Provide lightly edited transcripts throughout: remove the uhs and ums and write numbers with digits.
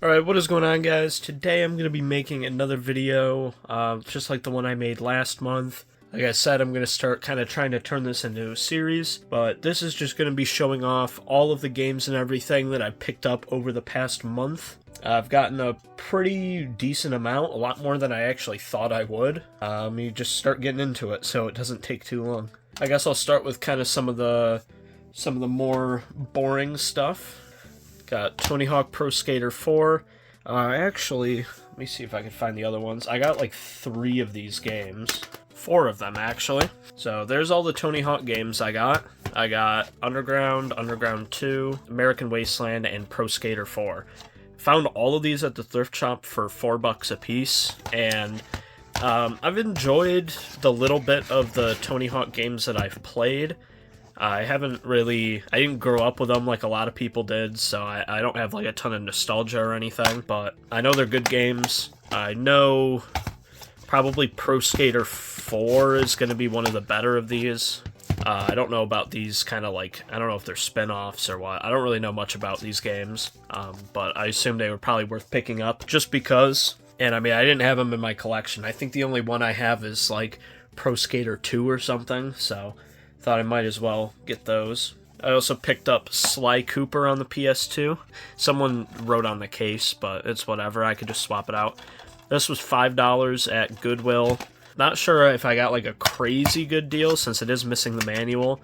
Alright, what is going on, guys? Today I'm going to be making another video, just like the one I made last month. Like I said, I'm going to start kind of trying to turn this into a series, but this is just going to be showing off all of the games and everything that I've picked up over the past month. I've gotten a pretty decent amount, a lot more than I actually thought I would. You just start getting into it, so it doesn't take too long. I guess I'll start with kind of some of the more boring stuff. Got Tony Hawk Pro Skater 4. Actually, let me see if I can find the other ones. I got like 3 of these games. 4 of them, actually. So there's all the Tony Hawk games I got. I got Underground, Underground 2, American Wasteland, and Pro Skater 4. Found all of these at the thrift shop for $4 a piece, and I've enjoyed the little bit of the Tony Hawk games that I've played. I didn't grow up with them like a lot of people did, so I don't have like a ton of nostalgia or anything, but I know they're good games. I know probably Pro Skater 4 is going to be one of the better of these. I don't know about these kind of like, I don't know if they're spin-offs or what. I don't really know much about these games, but I assume they were probably worth picking up just because. And I mean, I didn't have them in my collection. I think the only one I have is like Pro Skater 2 or something, so thought I might as well get those. I also picked up Sly Cooper on the PS2. Someone wrote on the case, but it's whatever. I could just swap it out. This was $5 at Goodwill. Not sure if I got like a crazy good deal since it is missing the manual,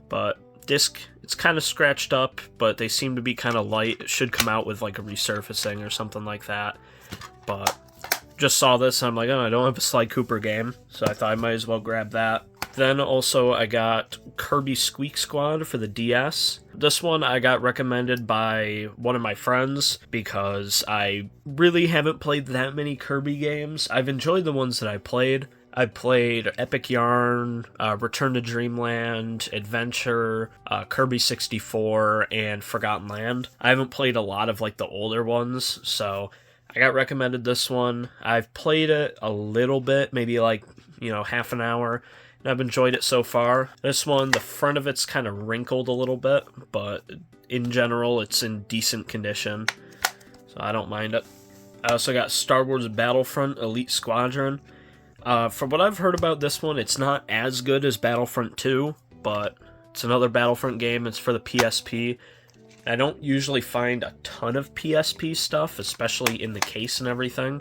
but disc, it's kind of scratched up, but they seem to be kind of light. It should come out with like a resurfacing or something like that. But just saw this and I'm like, oh, I don't have a Sly Cooper game, so I thought I might as well grab that. Then also I got Kirby Squeak Squad for the DS. This one I got recommended by one of my friends because I really haven't played that many Kirby games. I've enjoyed the ones that I played. I played Epic Yarn, Return to Dreamland, Adventure, Kirby 64, and Forgotten Land. I haven't played a lot of like the older ones, so I got recommended this one. I've played it a little bit, maybe like, half an hour. I've enjoyed it so far. This one, the front of it's kind of wrinkled a little bit, but in general, it's in decent condition, so I don't mind it. I also got Star Wars Battlefront Elite Squadron. From what I've heard about this one, it's not as good as Battlefront 2, but it's another Battlefront game. It's for the PSP. I don't usually find a ton of PSP stuff, especially in the case and everything.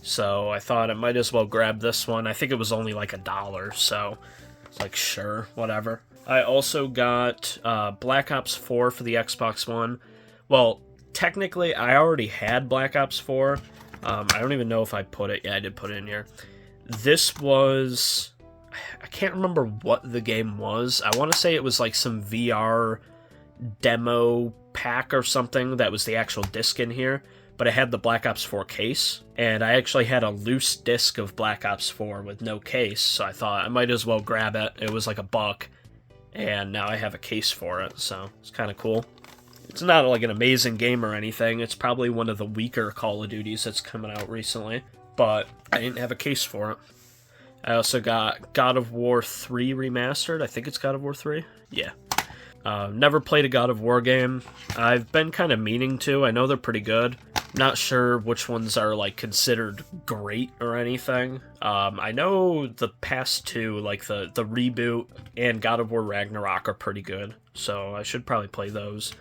So I thought I might as well grab this one. I think it was only like $1, so it's like, sure, whatever. I also got Black Ops 4 for the Xbox One. Well, technically, I already had Black Ops 4. I don't even know if I put it. Yeah, I did put it in here. This was, I can't remember what the game was. I want to say it was like some VR demo pack or something that was the actual disc in here. But it had the Black Ops 4 case, and I actually had a loose disc of Black Ops 4 with no case, so I thought I might as well grab it. It was like $1, and now I have a case for it, so it's kind of cool. It's not like an amazing game or anything. It's probably one of the weaker Call of Duties that's coming out recently, but I didn't have a case for it. I also got God of War 3 Remastered. I think it's God of War 3? Yeah. Never played a God of War game. I've been kind of meaning to. I know they're pretty good. Not sure which ones are like considered great or anything. I know the past 2, like the reboot and God of War Ragnarok, are pretty good, so I should probably play those.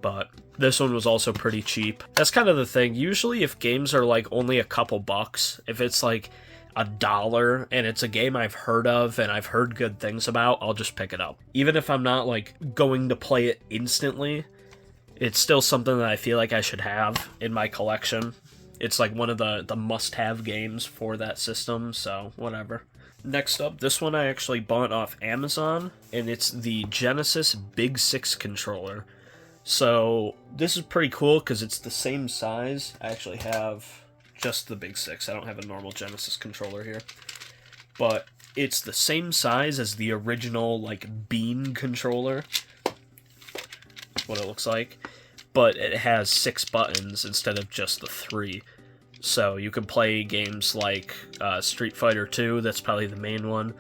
But this one was also pretty cheap. That's kind of the thing. Usually if games are like only a couple bucks, if it's like $1 and it's a game I've heard of and I've heard good things about, I'll just pick it up. Even if I'm not like going to play it instantly, it's still something that I feel like I should have in my collection. It's like one of the must-have games for that system, so whatever. Next up, this one I actually bought off Amazon, and it's the Genesis Big 6 controller. So this is pretty cool because it's the same size. I actually have just the Big 6. I don't have a normal Genesis controller here. But it's the same size as the original like Beam controller. That's what it looks like. But it has 6 buttons instead of just the 3. So you can play games like Street Fighter 2, that's probably the main one,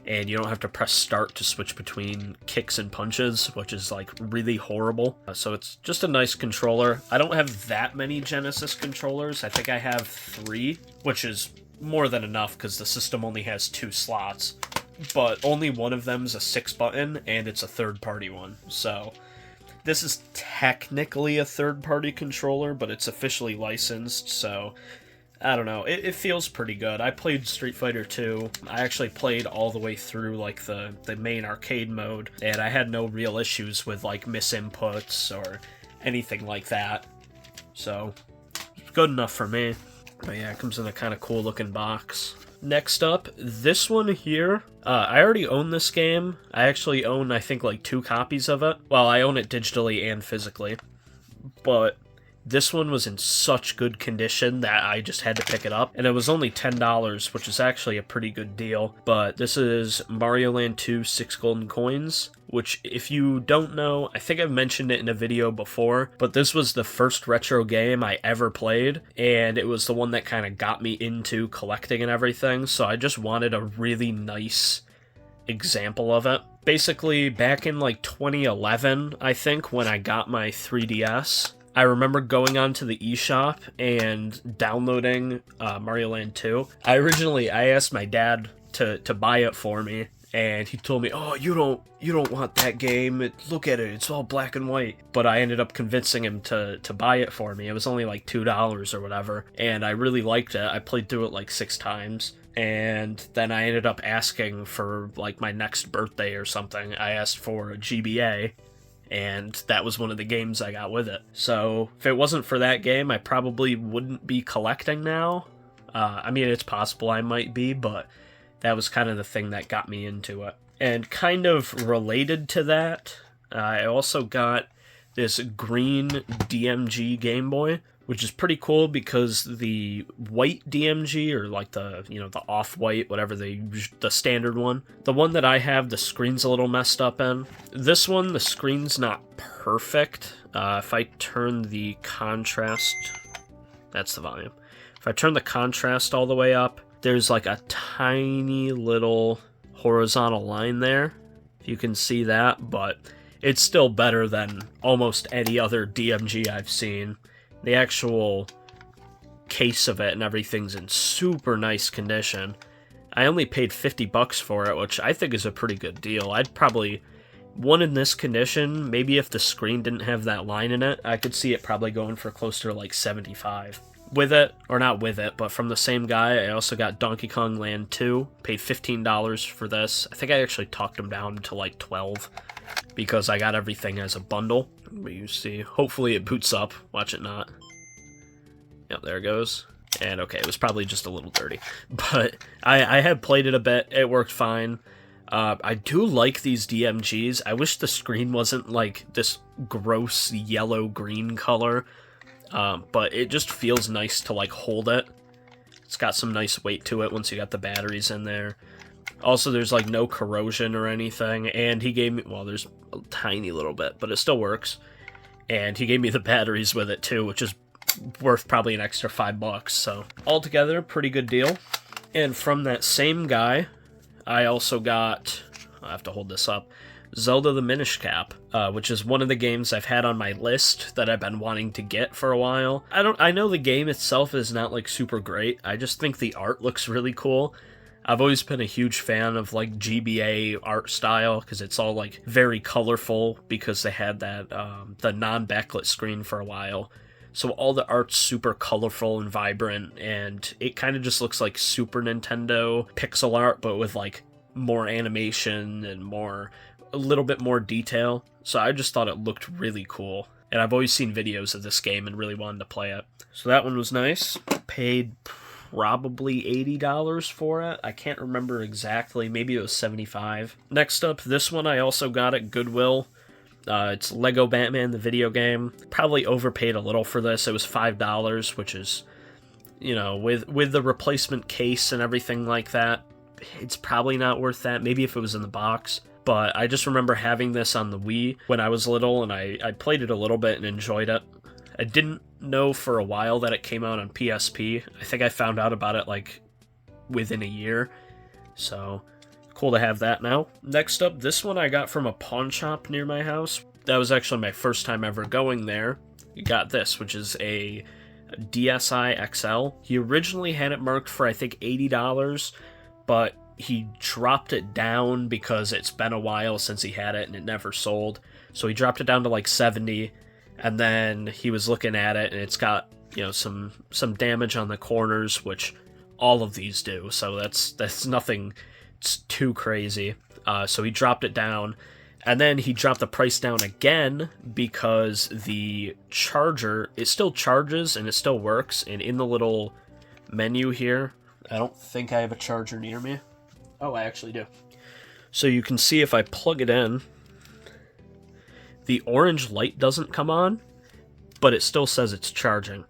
and you don't have to press start to switch between kicks and punches, which is like really horrible. So it's just a nice controller. I don't have that many Genesis controllers. I think I have 3, which is more than enough because the system only has 2 slots, but only one of them's a 6-button, and it's a third-party one. So this is technically a third-party controller, but it's officially licensed, so I don't know. It feels pretty good. I played Street Fighter 2. I actually played all the way through like the main arcade mode, and I had no real issues with like misinputs or anything like that. So it's good enough for me. But yeah, it comes in a kind of cool looking box. Next up, this one here. I already own this game. I actually own, I think, like 2 copies of it. Well, I own it digitally and physically. But this one was in such good condition that I just had to pick it up. And it was only $10, which is actually a pretty good deal. But this is Mario Land 2 6 Golden Coins, which, if you don't know, I think I've mentioned it in a video before, but this was the first retro game I ever played, and it was the one that kind of got me into collecting and everything, so I just wanted a really nice example of it. Basically, back in like 2011, I think, when I got my 3DS, I remember going onto the eShop and downloading Mario Land 2. I asked my dad to buy it for me, and he told me, "Oh, you don't want that game. Look at it, it's all black and white." But I ended up convincing him to buy it for me. It was only like $2 or whatever, and I really liked it. I played through it like 6 times, and then I ended up asking for like my next birthday or something. I asked for a GBA, and that was one of the games I got with it. So if it wasn't for that game, I probably wouldn't be collecting now. I mean, it's possible I might be, but that was kind of the thing that got me into it. And kind of related to that, I also got this green DMG Game Boy, which is pretty cool because the white DMG, or like the, the off-white, whatever the standard one, the one that I have, the screen's a little messed up in. This one, the screen's not perfect. If I turn the contrast, that's the volume. If I turn the contrast all the way up, there's like a tiny little horizontal line there, if you can see that, but it's still better than almost any other DMG I've seen. The actual case of it and everything's in super nice condition. I only paid $50 for it, which I think is a pretty good deal. I'd probably, one in this condition, maybe if the screen didn't have that line in it, I could see it probably going for closer to like $75. With it, or not with it, but from the same guy, I also got Donkey Kong Land 2, paid $15 for this. I think I actually talked him down to like $12, because I got everything as a bundle. But you see, hopefully it boots up, watch it not. Yep, there it goes. And okay, it was probably just a little dirty, but I had played it a bit, it worked fine. I do like these DMGs. I wish the screen wasn't like this gross yellow-green color. But it just feels nice to like hold it. It's got some nice weight to it once you got the batteries in there. Also, there's like no corrosion or anything, and he gave me, well, there's a tiny little bit, but it still works. And he gave me the batteries with it too, which is worth probably an extra $5, so altogether, pretty good deal. And from that same guy, I also got, I'll have to hold this up, Zelda the Minish Cap, which is one of the games I've had on my list that I've been wanting to get for a while. I know the game itself is not like super great, I just think the art looks really cool. I've always been a huge fan of like GBA art style, because it's all like very colorful, because they had that, the non-backlit screen for a while. So all the art's super colorful and vibrant, and it kind of just looks like Super Nintendo pixel art, but with like more animation and a little bit more detail, so I just thought it looked really cool, and I've always seen videos of this game and really wanted to play it. So that one was nice. Paid probably $80 for it. I can't remember exactly, maybe it was $75. Next up, this one I also got at Goodwill. It's Lego Batman, the video game. Probably overpaid a little for this. It was $5, which is, with the replacement case and everything like that, it's probably not worth that. Maybe if it was in the box. But I just remember having this on the Wii when I was little, and I played it a little bit and enjoyed it. I didn't know for a while that it came out on PSP. I think I found out about it like within a year. So cool to have that now. Next up, this one I got from a pawn shop near my house. That was actually my first time ever going there. You got this, which is a DSi XL. He originally had it marked for, I think, $80, but he dropped it down because it's been a while since he had it and it never sold. So he dropped it down to like 70, and then he was looking at it and it's got, you know, some damage on the corners, which all of these do. So that's nothing too crazy. So he dropped it down, and then he dropped the price down again because the charger, it still charges and it still works. And in the little menu here, I don't think I have a charger near me. Oh, I actually do. So you can see if I plug it in, the orange light doesn't come on, but it still says it's charging.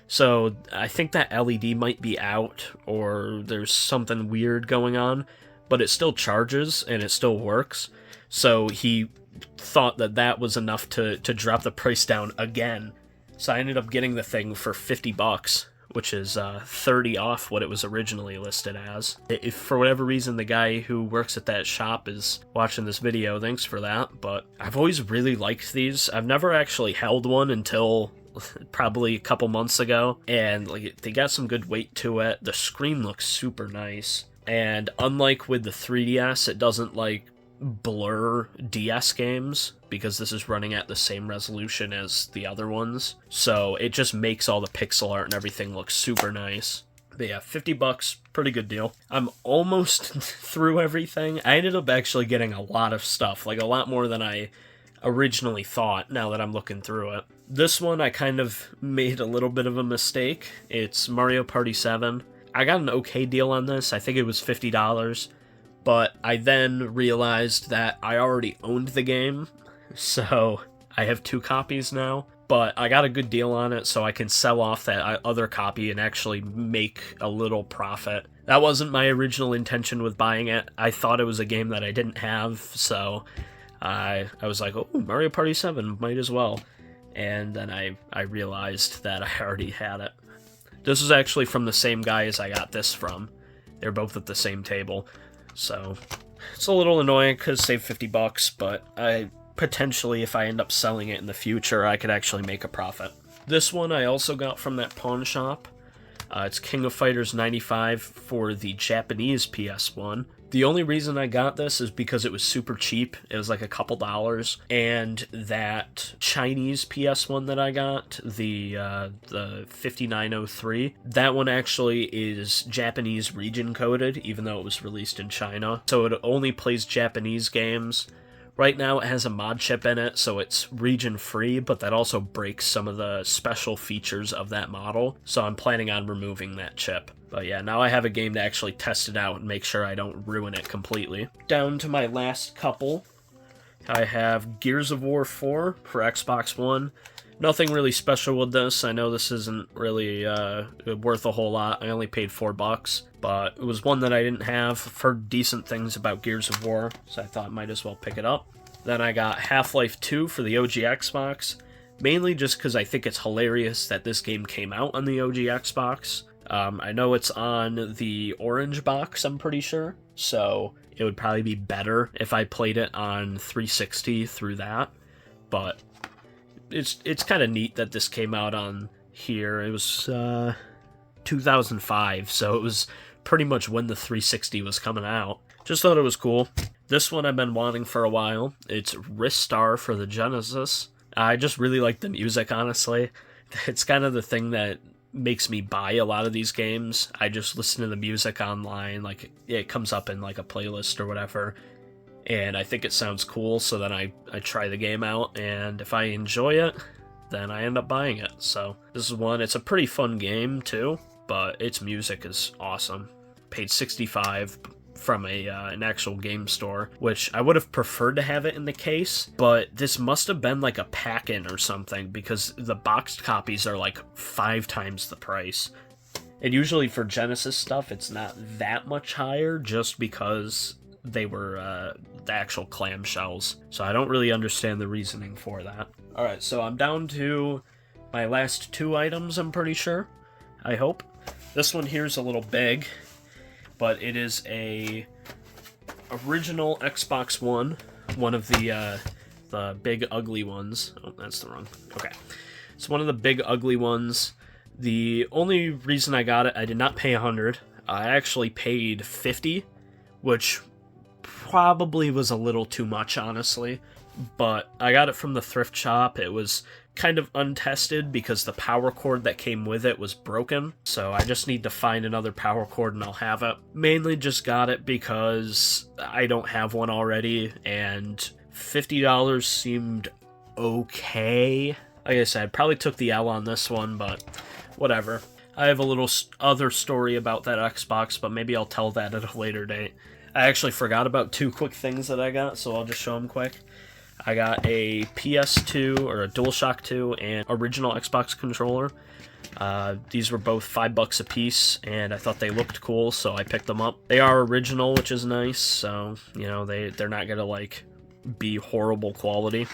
So I think that LED might be out, or there's something weird going on, but it still charges and it still works. So he thought that that was enough to drop the price down again. So I ended up getting the thing for $50, which is 30 off what it was originally listed as. If for whatever reason the guy who works at that shop is watching this video, thanks for that. But I've always really liked these. I've never actually held one until probably a couple months ago, and like they got some good weight to it. The screen looks super nice, and unlike with the 3DS, it doesn't like blur DS games because this is running at the same resolution as the other ones, so it just makes all the pixel art and everything look super nice. But yeah, $50, pretty good deal. I'm almost through everything. I ended up actually getting a lot of stuff, like a lot more than I originally thought now that I'm looking through it. This one I kind of made a little bit of a mistake. It's Mario Party 7. I got an okay deal on this. I think it was $50. But I then realized that I already owned the game, so I have 2 copies now. But I got a good deal on it, so I can sell off that other copy and actually make a little profit. That wasn't my original intention with buying it. I thought it was a game that I didn't have, so I was like, oh, Mario Party 7, might as well. And then I realized that I already had it. This was actually from the same guy as I got this from. They're both at the same table. So it's a little annoying because save $50, but I potentially, if I end up selling it in the future, I could actually make a profit. This one I also got from that pawn shop. It's King of Fighters 95 for the Japanese PS1. The only reason I got this is because it was super cheap. It was like a couple dollars. And that Chinese PS1 that I got, the 5903, that one actually is Japanese region coded, even though it was released in China. So it only plays Japanese games. Right now it has a mod chip in it, so it's region free, but that also breaks some of the special features of that model. So I'm planning on removing that chip. But yeah, now I have a game to actually test it out and make sure I don't ruin it completely. Down to my last couple. I have Gears of War 4 for Xbox One. Nothing really special with this. I know this isn't really worth a whole lot. I only paid $4, but it was one that I didn't have. I've heard decent things about Gears of War, so I thought I might as well pick it up. Then I got Half-Life 2 for the OG Xbox, mainly just because I think it's hilarious that this game came out on the OG Xbox. I know it's on the orange box, I'm pretty sure, so it would probably be better if I played it on 360 through that, but it's kind of neat that this came out on here. It was 2005, so it was pretty much when the 360 was coming out. Just thought it was cool. This one I've been wanting for a while. It's Ristar for the Genesis. I just really like the music, honestly. It's kind of the thing that makes me buy a lot of these games. I just listen to the music online, like it comes up in like a playlist or whatever, and I think it sounds cool, so then I try the game out, and if I enjoy it, then I end up buying it. So this is one. It's a pretty fun game too, but its music is awesome. Paid $65 from an actual game store, which I would have preferred to have it in the case, but this must have been like a pack-in or something, because the boxed copies are like 5 times the price. And usually for Genesis stuff, it's not that much higher, just because they were the actual clamshells. So I don't really understand the reasoning for that. Alright, so I'm down to my last 2 items, I'm pretty sure. I hope. This one here is a little big, but it is a original Xbox One, one of the big ugly ones. Oh, that's the wrong. Okay, it's one of the big ugly ones. The only reason I got it, I did not pay 100. I actually paid 50, which probably was a little too much, honestly. But I got it from the thrift shop. It was kind of untested because the power cord that came with it was broken. So I just need to find another power cord and I'll have it. Mainly just got it because I don't have one already, and $50 seemed okay. Like I said, probably took the L on this one, but whatever. I have a little other story about that Xbox, but maybe I'll tell that at a later date. I actually forgot about 2 quick things that I got, so I'll just show them quick. I got a PS2, or a DualShock 2, and original Xbox controller. These were both $5 a piece, and I thought they looked cool, so I picked them up. They are original, which is nice, so, you know, they're not gonna, like, be horrible quality.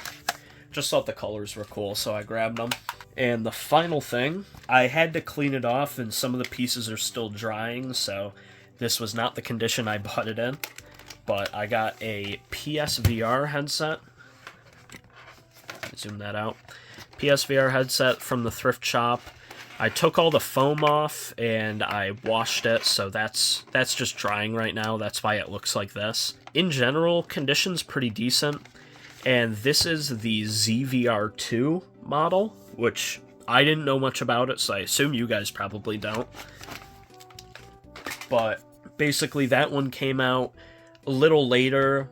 Just thought the colors were cool, so I grabbed them. And the final thing, I had to clean it off, and some of the pieces are still drying, so this was not the condition I bought it in. But I got a PSVR headset. Zoom that out. PSVR headset from the thrift shop. I took all the foam off and I washed it, so that's just drying right now. That's why it looks like this. In general, condition's pretty decent, and this is the ZVR2 model, which I didn't know much about it, so I assume you guys probably don't. But basically, that one came out a little later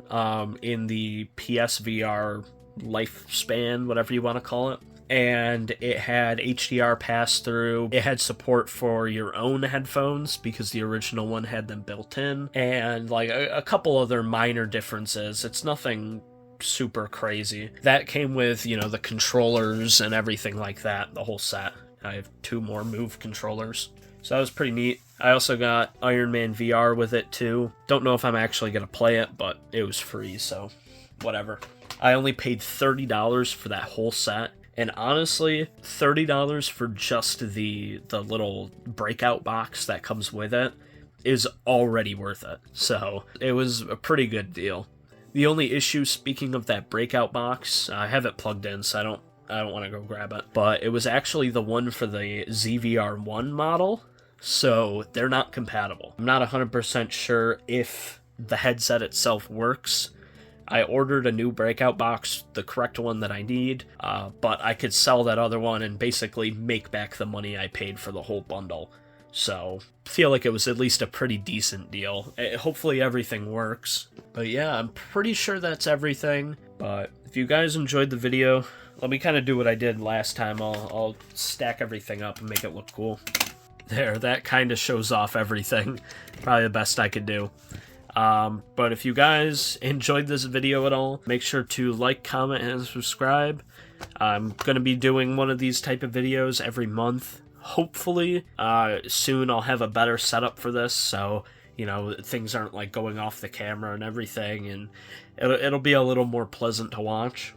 in the PSVR lifespan, whatever you want to call it, and it had HDR pass-through. It had support for your own headphones because the original one had them built in, and like a couple other minor differences. It's nothing super crazy. That came with, you know, the controllers and everything like that, the whole set. I have 2 more Move controllers, so that was pretty neat. I also got Iron Man VR with it too. Don't know if I'm actually gonna play it, but it was free, so whatever. I only paid $30 for that whole set, and honestly, $30 for just the little breakout box that comes with it is already worth it. So it was a pretty good deal. The only issue, speaking of that breakout box, I have it plugged in, so I don't want to go grab it, but it was actually the one for the ZVR1 model, so they're not compatible. I'm not 100% sure if the headset itself works. I ordered a new breakout box, the correct one that I need, but I could sell that other one and basically make back the money I paid for the whole bundle. So, I feel like it was at least a pretty decent deal. Hopefully everything works. But yeah, I'm pretty sure that's everything. But if you guys enjoyed the video, let me kind of do what I did last time. I'll stack everything up and make it look cool. There, that kind of shows off everything. Probably the best I could do. But if you guys enjoyed this video at all, make sure to like, comment, and subscribe. I'm going to be doing one of these type of videos every month. Hopefully, soon I'll have a better setup for this, so, you know, things aren't, like, going off the camera and everything, and it'll be a little more pleasant to watch.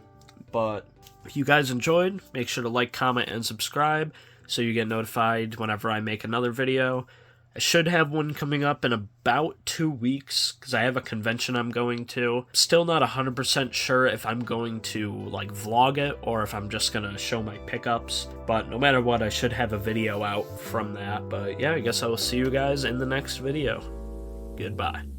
But if you guys enjoyed, make sure to like, comment, and subscribe so you get notified whenever I make another video. I should have one coming up in about 2 weeks, because I have a convention I'm going to. Still not 100% sure if I'm going to, like, vlog it, or if I'm just going to show my pickups. But no matter what, I should have a video out from that. But yeah, I guess I will see you guys in the next video. Goodbye.